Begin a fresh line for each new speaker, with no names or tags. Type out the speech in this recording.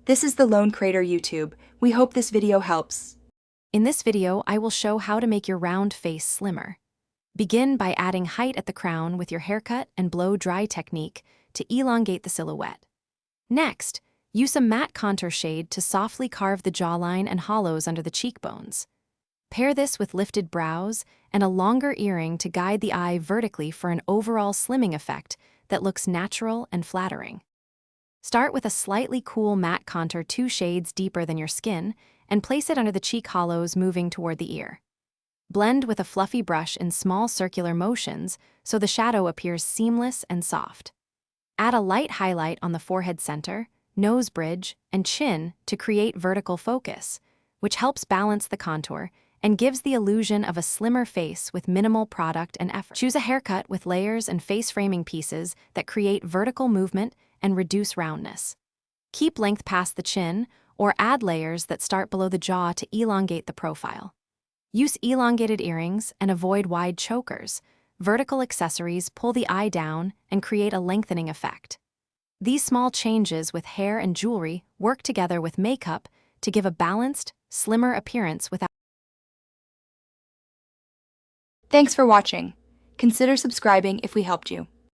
This is the Lone Crater YouTube. We hope this video helps.
In this video, I will show how to make your round face slimmer. Begin by adding height at the crown with your haircut and blow-dry technique to elongate the silhouette. Next, use a matte contour shade to softly carve the jawline and hollows under the cheekbones. Pair this with lifted brows and a longer earring to guide the eye vertically for an overall slimming effect that looks natural and flattering. Start with a slightly cool matte contour 2 shades deeper than your skin and place it under the cheek hollows moving toward the ear. Blend with a fluffy brush in small circular motions so the shadow appears seamless and soft. Add a light highlight on the forehead center, nose bridge, and chin to create vertical focus, which helps balance the contour and gives the illusion of a slimmer face with minimal product and effort. Choose a haircut with layers and face-framing pieces that create vertical movement and reduce roundness. Keep length past the chin or add layers that start below the jaw to elongate the profile. Use elongated earrings and avoid wide chokers. Vertical accessories pull the eye down and create a lengthening effect. These small changes with hair and jewelry work together with makeup to give a balanced, slimmer appearance without.
Thanks for watching. Consider subscribing if we helped you.